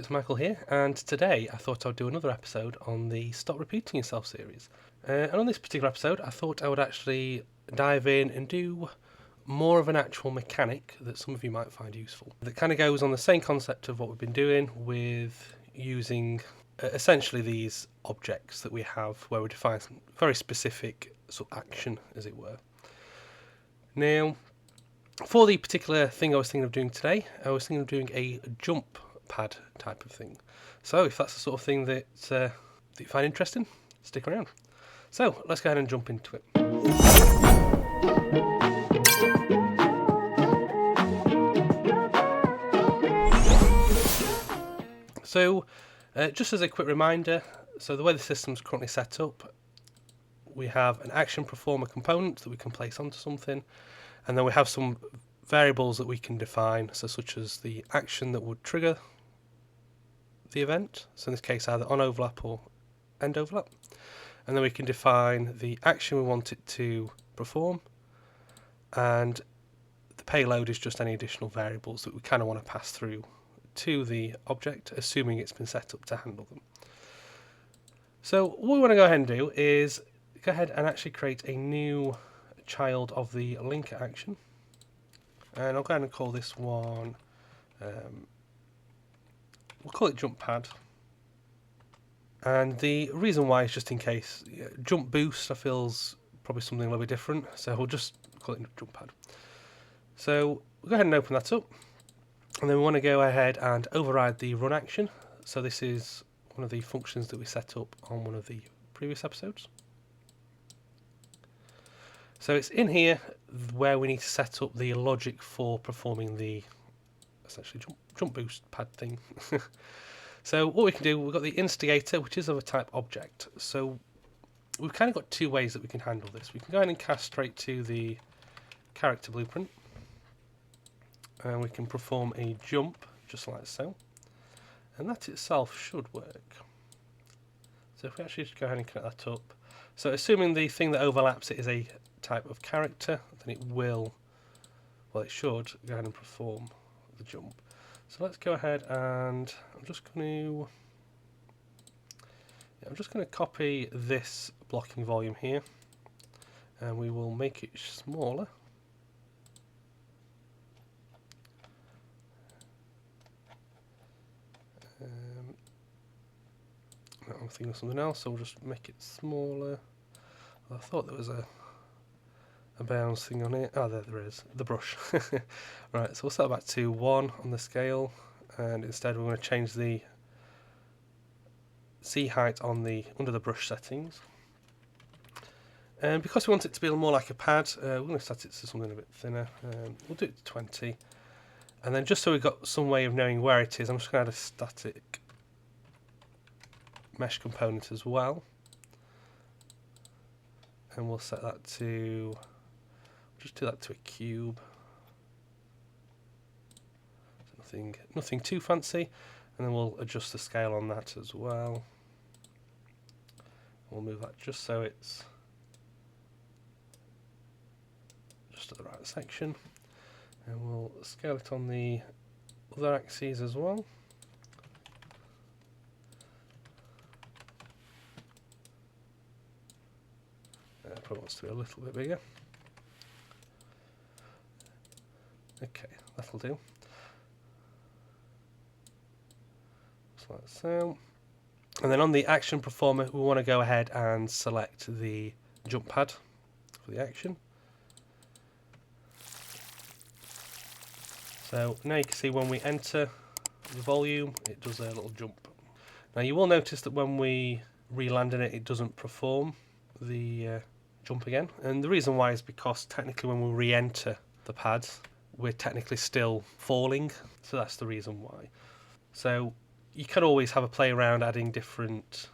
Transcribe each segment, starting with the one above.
It's Michael here, and today I thought I'd do another episode on the Stop Repeating Yourself series. And on this particular episode, I thought I would actually dive in and do more of an actual mechanic that some of you might find useful. That kind of goes on the same concept of what we've been doing with using essentially these objects that we have where we define some very specific sort of action, as it were. Now, for the particular thing I was thinking of doing today, I was thinking of doing a jump pad type of thing. So if that's the sort of thing that you find interesting, stick around. So let's go ahead and jump into it. So just as a quick reminder, so the way the system's currently set up, we have an action performer component that we can place onto something, and then we have some variables that we can define, so such as the action that would trigger the event, so in this case either on overlap or end overlap, and then we can define the action we want it to perform, and the payload is just any additional variables that we kind of want to pass through to the object, assuming it's been set up to handle them. So what we want to go ahead and do is go ahead and actually create a new child of the linker action, and I'll go ahead and call this one we'll call it jump pad. And the reason why is just in case jump boost I feel is probably something a little bit different, so we'll just call it jump pad. So we'll go ahead and open that up, and then we want to go ahead and override the run action. So this is one of the functions that we set up on one of the previous episodes. So it's in here where we need to set up the logic for performing the essentially jump boost pad thing. So what we can do, we've got the instigator, which is of a type object. So we've kind of got two ways that we can handle this. We can go ahead and cast straight to the character blueprint, and we can perform a jump just like so, and that itself should work. So if we actually just go ahead and connect that up, so assuming the thing that overlaps it is a type of character, then it will, well, it should go ahead and perform the jump. So let's go ahead and I'm just going to copy this blocking volume here, and we will make it smaller. I'm thinking of something else, so we'll just make it smaller. I thought there was a bounce thing on it. Oh, there is, the brush. Right, so we'll set that to 1 on the scale, and instead we're going to change the C height on the under the brush settings. And because we want it to be more like a pad, we're going to set it to something a bit thinner. We'll do it to 20. And then just so we've got some way of knowing where it is, I'm just going to add a static mesh component as well. And we'll set that to, just do that to a cube. So nothing too fancy. And then we'll adjust the scale on that as well. We'll move that just so it's just at the right section. And we'll scale it on the other axes as well. Probably wants to be a little bit bigger. Okay, that'll do. Just like so. And then on the action performer, we want to go ahead and select the jump pad for the action. So now you can see when we enter the volume, it does a little jump. Now you will notice that when we re-land in it, it doesn't perform the jump again, and the reason why is because technically when we re-enter the pad, we're technically still falling, so that's the reason why. So you can always have a play around adding different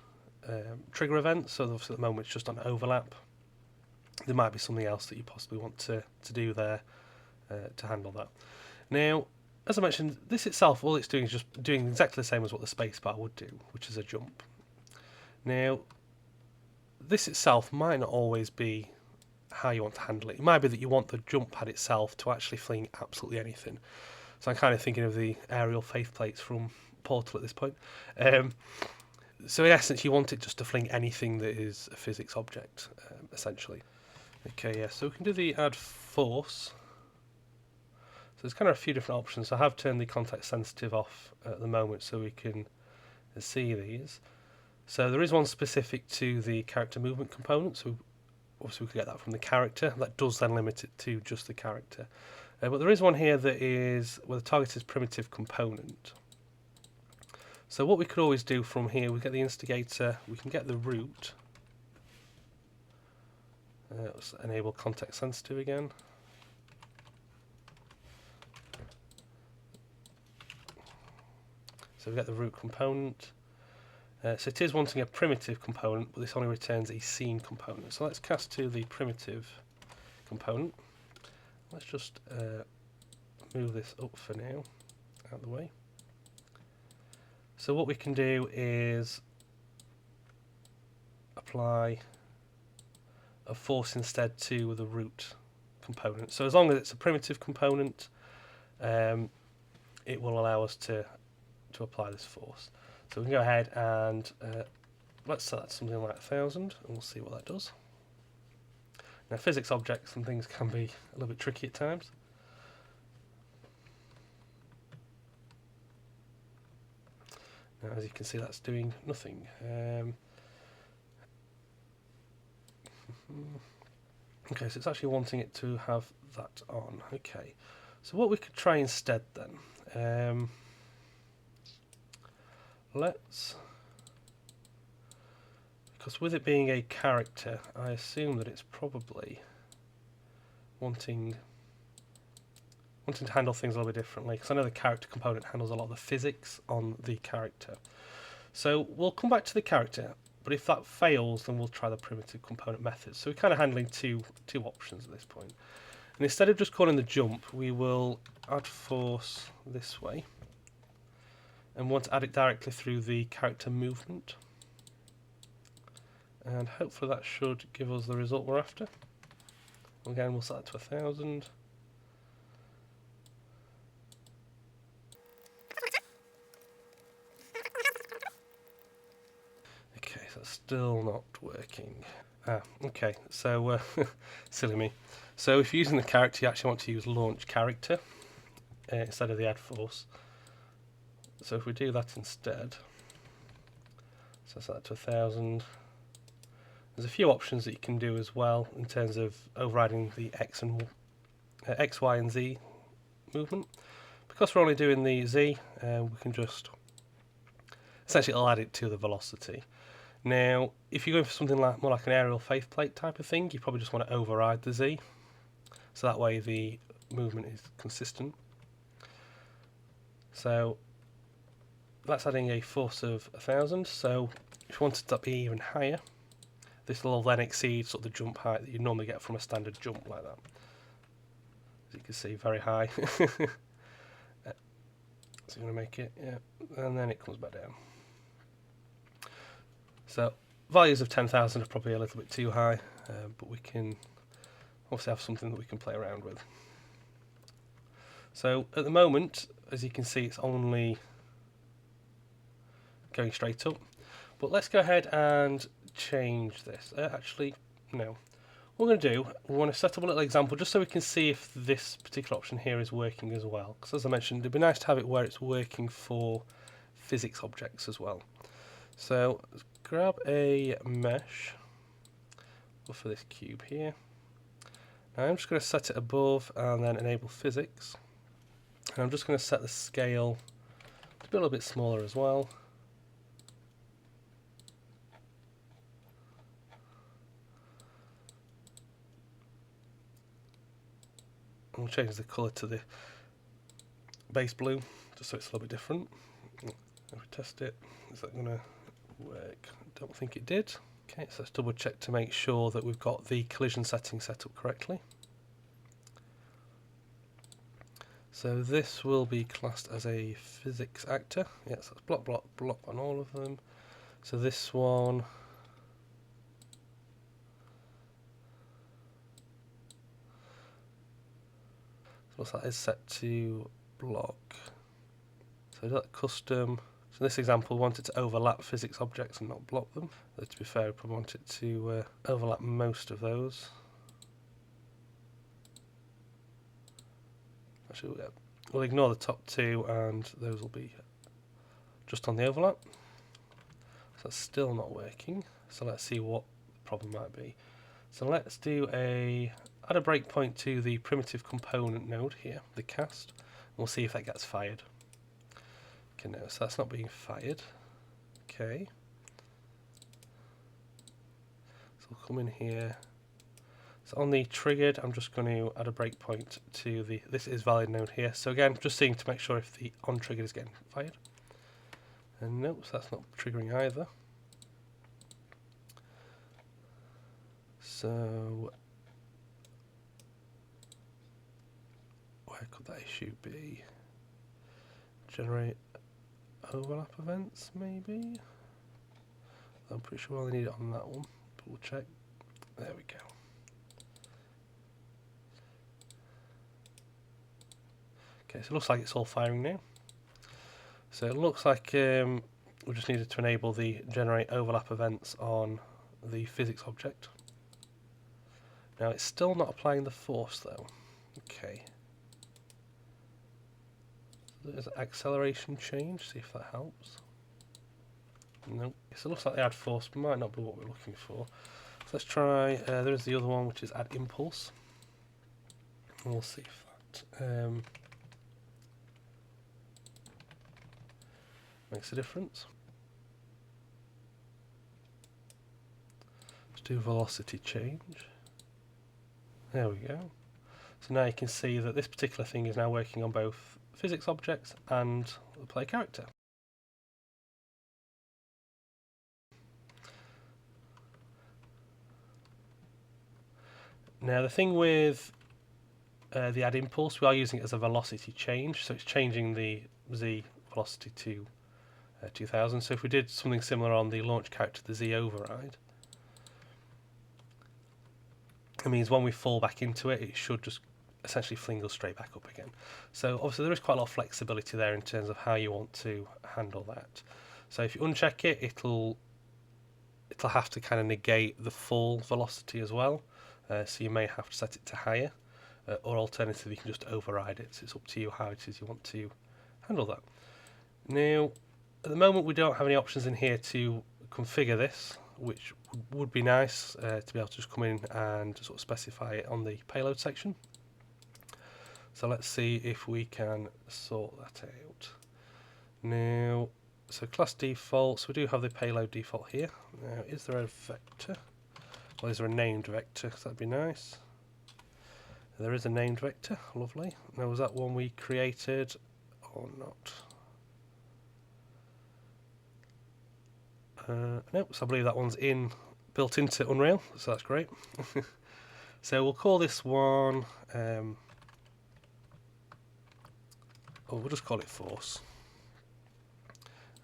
trigger events. So obviously at the moment it's just on overlap. There might be something else that you possibly want to do there to handle that. Now, as I mentioned, this itself, all it's doing is just doing exactly the same as what the spacebar would do, which is a jump. Now, this itself might not always be how you want to handle it. It might be that you want the jump pad itself to actually fling absolutely anything. So I'm kind of thinking of the aerial faith plates from Portal at this point. So in essence, you want it just to fling anything that is a physics object, essentially. Okay, yeah, so we can do the add force. So there's kind of a few different options. I have turned the context sensitive off at the moment so we can see these. So there is one specific to the character movement component, so obviously we can get that from the character. That does then limit it to just the character. But there is one here that is where the target is primitive component. So what we could always do from here, we get the instigator, we can get the root. Let's enable context sensitive again. So we get the root component. So it is wanting a primitive component, but this only returns a scene component. So let's cast to the primitive component. Let's just move this up for now, out of the way. So what we can do is apply a force instead to the root component. So as long as it's a primitive component, it will allow us to apply this force. So we can go ahead and let's set that to something like 1000 and we'll see what that does. Now physics objects and things can be a little bit tricky at times. Now as you can see, that's doing nothing. Okay, so it's actually wanting it to have that on. Okay, so what we could try instead then, because with it being a character, I assume that it's probably wanting to handle things a little bit differently, because I know the character component handles a lot of the physics on the character. So we'll come back to the character, but if that fails, then we'll try the primitive component method. So we're kind of handling two options at this point. And instead of just calling the jump, we will add force this way, and want to add it directly through the character movement. And hopefully that should give us the result we're after. Again, we'll set that to 1000. Okay, so that's still not working. Okay, so silly me. So if you're using the character, you actually want to use launch character instead of the add force. So if we do that instead, so set that to 1000. There's a few options that you can do as well in terms of overriding the X, Y, and Z movement. Because we're only doing the Z, we can just essentially it'll add it to the velocity. Now, if you're going for something like more like an aerial faceplate type of thing, you probably just want to override the Z, so that way the movement is consistent. So that's adding a force of 1000. So if you wanted that to be even higher, this will then exceed sort of the jump height that you normally get from a standard jump like that. As you can see, very high. So you're going to make it, yeah, and then it comes back down. So values of 10,000 are probably a little bit too high, but we can obviously have something that we can play around with. So at the moment, as you can see, it's only going straight up. But let's go ahead and change this. Actually, no. What we're going to do, we want to set up a little example just so we can see if this particular option here is working as well. Because as I mentioned, it'd be nice to have it where it's working for physics objects as well. So let's grab a mesh for this cube here. Now I'm just going to set it above and then enable physics. And I'm just going to set the scale to be a little bit smaller as well. And we'll change the colour to the base blue, just so it's a little bit different. If we test it, is that going to work? I don't think it did. Okay, so let's double check to make sure that we've got the collision setting set up correctly. So this will be classed as a physics actor. Yes, that's block, block, block on all of them. So this one, so that is set to block. So that custom So in this example, we want it to overlap physics objects and not block them. But to be fair, we probably want it to overlap most of those. Actually, we'll ignore the top two, and those will be just on the overlap. So that's still not working. So let's see what the problem might be. So let's add a breakpoint to the primitive component node here, the cast. And we'll see if that gets fired. Okay, no, so that's not being fired. Okay. So we'll come in here. So on the triggered, I'm just going to add a breakpoint to the this is valid node here. So again, just seeing to make sure if the on triggered is getting fired. And nope, so that's not triggering either. So where could that issue be? Generate overlap events, maybe? I'm pretty sure we only need it on that one, but we'll check. There we go. Okay, so it looks like it's all firing now. So it looks like we just needed to enable the generate overlap events on the physics object. Now it's still not applying the force though. Okay. There's an acceleration change, see if that helps. Nope. So it looks like the add force might not be what we're looking for. So let's try, there's the other one which is add impulse. And we'll see if that makes a difference. Let's do velocity change. There we go. So now you can see that this particular thing is now working on both physics objects and the player character. Now the thing with the add impulse, we are using it as a velocity change, so it's changing the z velocity to 2000. So if we did something similar on the launch character, the z override, it means when we fall back into it, it should just essentially fling us straight back up again. So obviously there is quite a lot of flexibility there in terms of how you want to handle that. So if you uncheck it, it'll have to kind of negate the fall velocity as well. So you may have to set it to higher, or alternatively you can just override it. So it's up to you how it is you want to handle that. Now, at the moment we don't have any options in here to configure this, which would be nice to be able to just come in and sort of specify it on the payload section. So let's see if we can sort that out. Now, so class defaults, we do have the payload default here. Now, is there a vector? Well, is there a named vector? Because that'd be nice. There is a named vector, lovely. Now, was that one we created or not? Nope, so I believe that one's built into Unreal, so that's great. So we'll call this one, we'll just call it force.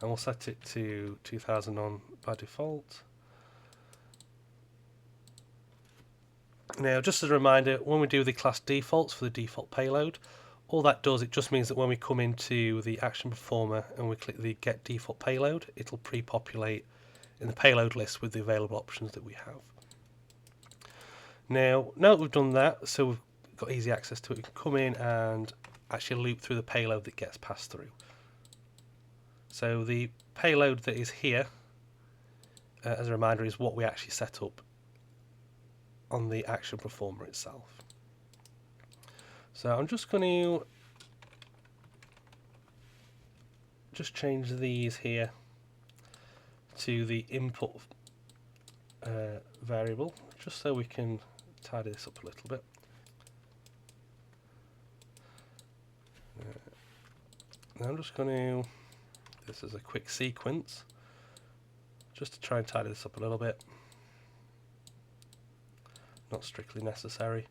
And we'll set it to 2000 on by default. Now, just as a reminder, when we do the class defaults for the default payload, all that does, it just means that when we come into the action performer and we click the get default payload, it'll pre-populate in the payload list with the available options that we have. Now that we've done that, so we've got easy access to it, we can come in and actually loop through the payload that gets passed through. So the payload that is here, as a reminder, is what we actually set up on the action performer itself. So I'm just going to just change these here to the input variable, just so we can tidy this up a little bit. Now I'm just going to, this is a quick sequence, just to try and tidy this up a little bit. Not strictly necessary.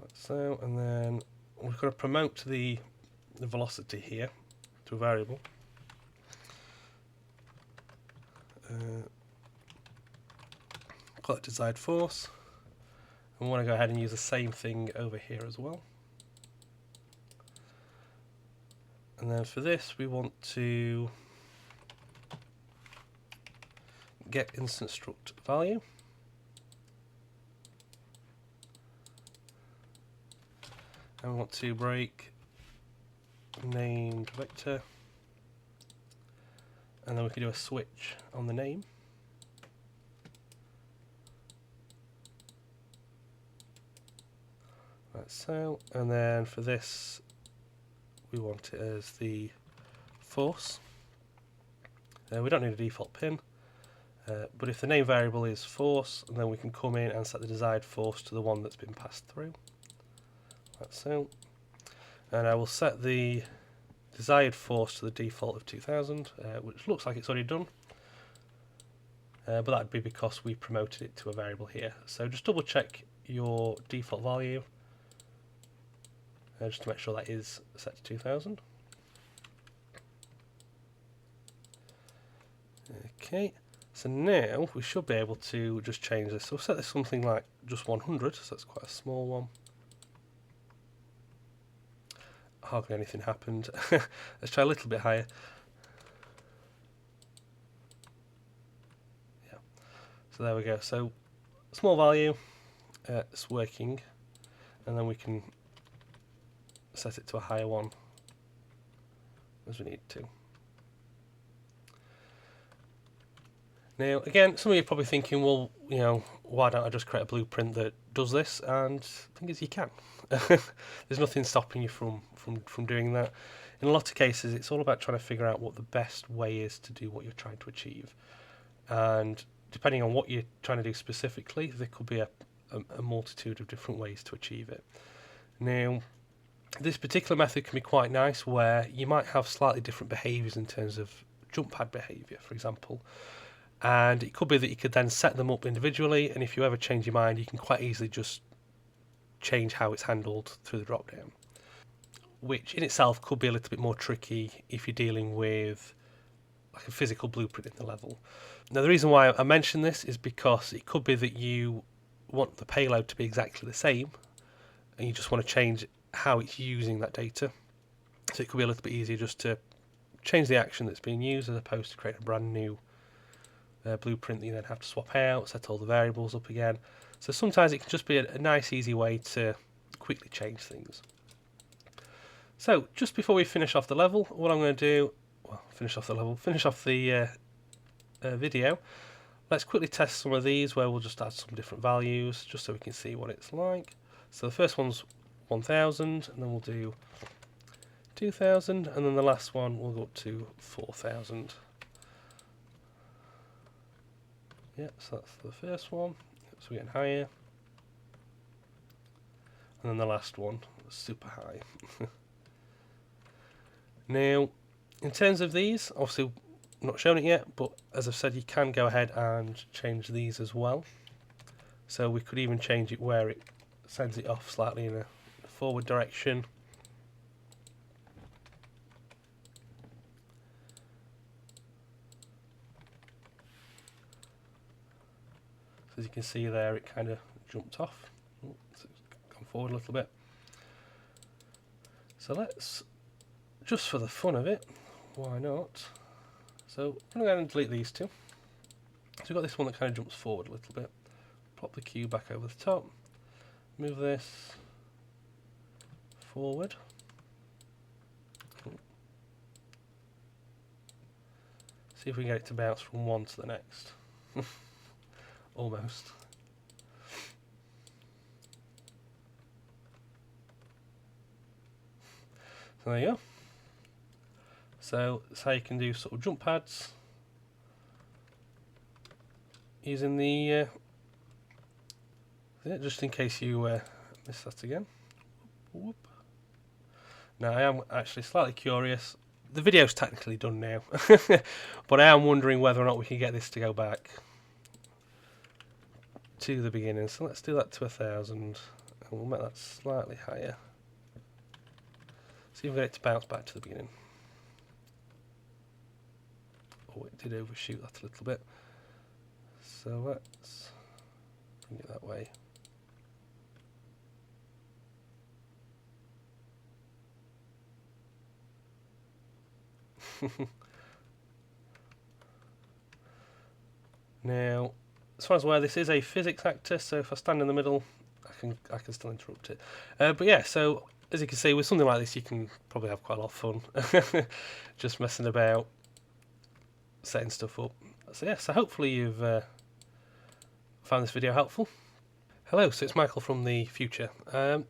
Like so, and then we're going to promote the velocity here to a variable. Call it desired force. And We want to go ahead and use the same thing over here as well. And then for this, we want to get instant struct value. And we want to break named vector. And then we can do a switch on the name. Like so. And then for this, we want it as the force. We don't need a default pin, but if the name variable is force, then we can come in and set the desired force to the one that's been passed through. Like so. And I will set the desired force to the default of 2000, which looks like it's already done. But that would be because we promoted it to a variable here. So just double check your default value, just to make sure that is set to 2000. Okay, so now we should be able to just change this. So we'll set this something like just 100, so that's quite a small one. Hardly anything happened. Let's try a little bit higher. Yeah, so there we go. So small value, it's working, and then we can set it to a higher one as we need to. Now, again, some of you are probably thinking, well, you know, why don't I just create a blueprint that does this? And the thing is, you can. There's nothing stopping you from doing that. In a lot of cases, it's all about trying to figure out what the best way is to do what you're trying to achieve. And depending on what you're trying to do specifically, there could be a multitude of different ways to achieve it. Now, this particular method can be quite nice, where you might have slightly different behaviours in terms of jump pad behaviour, for example. And it could be that you could then set them up individually, and if you ever change your mind, you can quite easily just change how it's handled through the drop down, which in itself could be a little bit more tricky if you're dealing with like a physical blueprint in the level. Now, the reason why I mention this is because it could be that you want the payload to be exactly the same, and you just want to change how it's using that data. So it could be a little bit easier just to change the action that's being used, as opposed to create a brand new blueprint that you then have to swap out, set all the variables up again. So sometimes it can just be a nice, easy way to quickly change things. So just before we finish off the level, what I'm going to do, well, finish off the video, let's quickly test some of these where we'll just add some different values, just so we can see what it's like. So the first one's 1000, and then we'll do 2000, and then the last one we'll go up to 4000. Yeah, so that's the first one, so we're getting higher. And then the last one, super high. Now, in terms of these, obviously I'm not showing it yet, but as I've said, you can go ahead and change these as well. So we could even change it where it sends it off slightly in a forward direction. So as you can see there, it kind of jumped off. So it's gone forward a little bit. So let's, just for the fun of it, why not? So I'm going to go ahead and delete these two. So we've got this one that kind of jumps forward a little bit. Pop the cube back over the top. Move this forward. See if we can get it to bounce from one to the next. Almost. So there you go. So that's how you can do sort of jump pads using the just in case you miss that again. Whoop. Now I am actually slightly curious. The video's technically done now, but I am wondering whether or not we can get this to go back to the beginning. So let's do that to 1000, and we'll make that slightly higher. See if we get it to bounce back to the beginning. Oh, it did overshoot that a little bit. So let's bring it that way. Now, as far as where this is a physics actor, so if I stand in the middle, I can still interrupt it. But yeah, so as you can see, with something like this, you can probably have quite a lot of fun, just messing about, setting stuff up. So yeah, so hopefully you've found this video helpful. Hello, so it's Michael from the future. I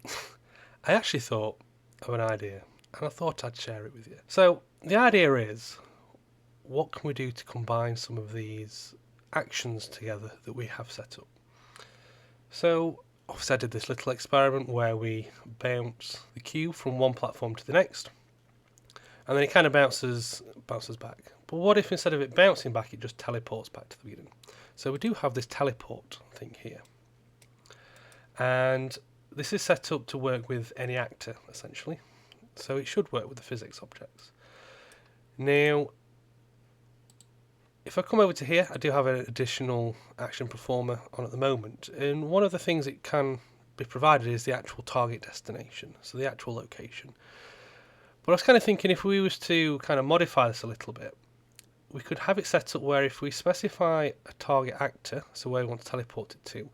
actually thought of an idea, and I thought I'd share it with you. So the idea is, what can we do to combine some of these actions together that we have set up? So obviously I did this little experiment where we bounce the cube from one platform to the next, and then it kind of bounces back. But what if instead of it bouncing back, it just teleports back to the beginning? So we do have this teleport thing here, and this is set up to work with any actor essentially, so it should work with the physics objects. Now if I come over to here, I do have an additional action performer on at the moment, and one of the things it can be provided is the actual target destination, so the actual location. But I was kind of thinking, if we was to kind of modify this a little bit, we could have it set up where if we specify a target actor, so where we want to teleport it to,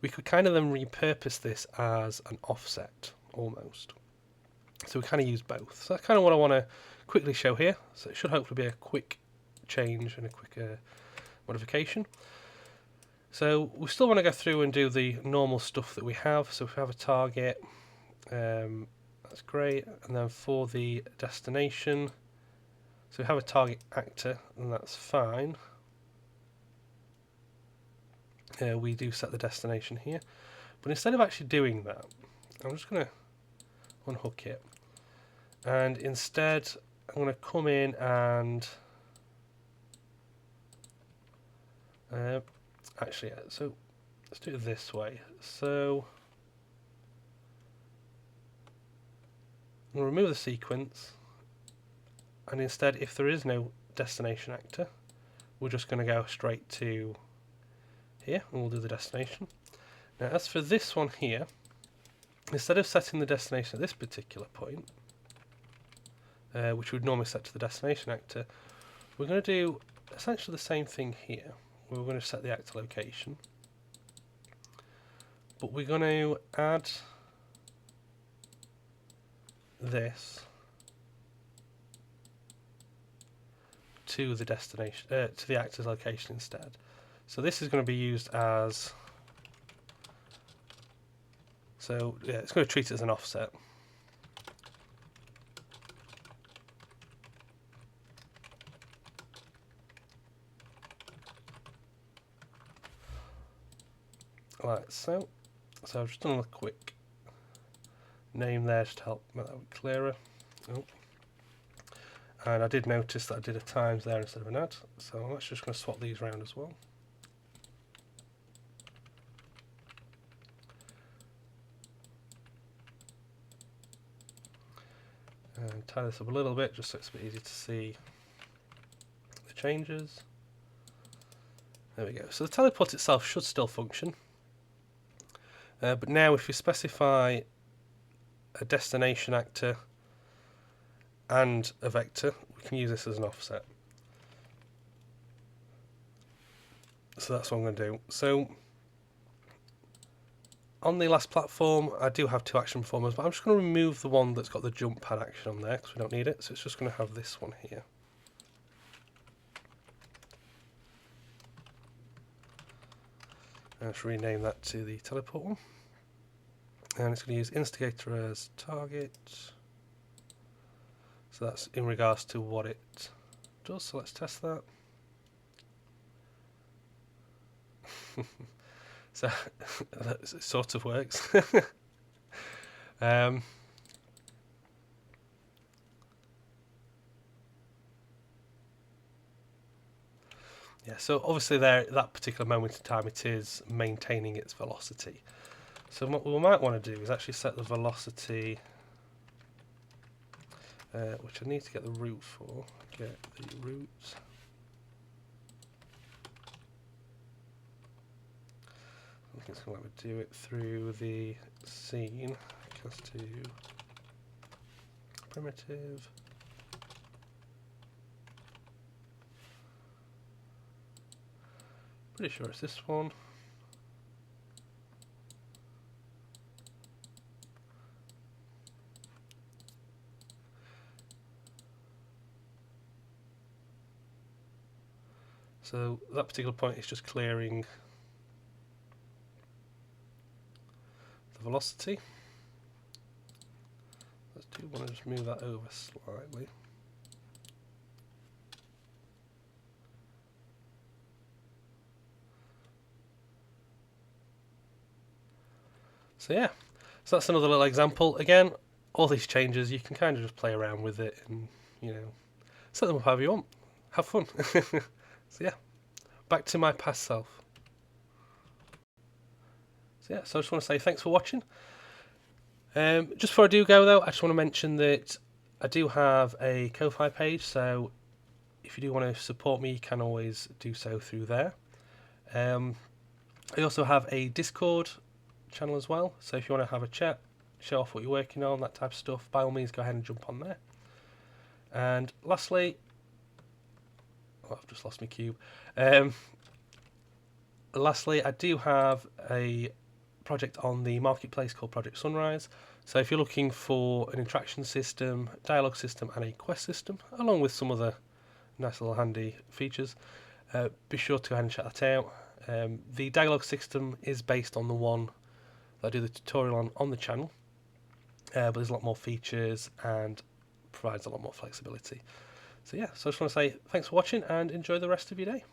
we could kind of then repurpose this as an offset almost. So we kind of use both. So that's kind of what I want to quickly show here. So it should hopefully be a quick change and a quicker modification. So we still want to go through and do the normal stuff that we have. So if we have a target, that's great. And then for the destination, so we have a target actor, and that's fine. We do set the destination here, but instead of actually doing that, I'm just going to unhook it, and instead I'm going to come in and actually, so let's do it this way. So we'll remove the sequence, and instead, if there is no destination actor, we're just going to go straight to here, and we'll do the destination. Now, as for this one here, instead of setting the destination at this particular point, which we'd normally set to the destination actor, we're going to do essentially the same thing here. We're going to set the actor location, but we're going to add this to the destination, to the actor's location instead. So this is going to be used as, so yeah, it's going to treat it as an offset. Like so. So I've just done a quick name there just to help make that a bit clearer. Oh. And I did notice that I did a times there instead of an add, so I'm actually just going to swap these around as well. And tie this up a little bit just so it's a bit easier to see the changes. There we go. So the teleport itself should still function. But now if we specify a destination actor and a vector, we can use this as an offset. So that's what I'm going to do. So on the last platform, I do have two action performers, but I'm just going to remove the one that's got the jump pad action on there because we don't need it. So it's just going to have this one here. Let's rename that to the teleport one. And it's going to use instigator as target. So that's in regards to what it does. So let's test that. So that sort of works. Yeah, so obviously there, at that particular moment in time, it is maintaining its velocity. So what we might want to do is actually set the velocity, which I need to get the root for. Get the root. I think it's going to do it through the scene. Cast to primitive. Pretty sure it's this one. So that particular point is just clearing the velocity. I do want to just move that over slightly. So yeah, so that's another little example. Again, all these changes, you can kind of just play around with it and, you know, set them up however you want. Have fun. So yeah, back to my past self. So yeah, so I just want to say thanks for watching. Just before I do go though, I just want to mention that I do have a Ko-Fi page, so if you do want to support me, you can always do so through there. I also have a Discord channel as well, so if you want to have a chat, show off what you're working on, that type of stuff, by all means go ahead and jump on there. And lastly, oh, I've just lost my cube. Lastly, I do have a project on the marketplace called Project Sunrise. So if you're looking for an interaction system, dialogue system and a quest system, along with some other nice little handy features, be sure to go ahead and check that out. The dialogue system is based on the one that I do the tutorial on the channel, but there's a lot more features and provides a lot more flexibility. So yeah, so I just want to say thanks for watching and enjoy the rest of your day.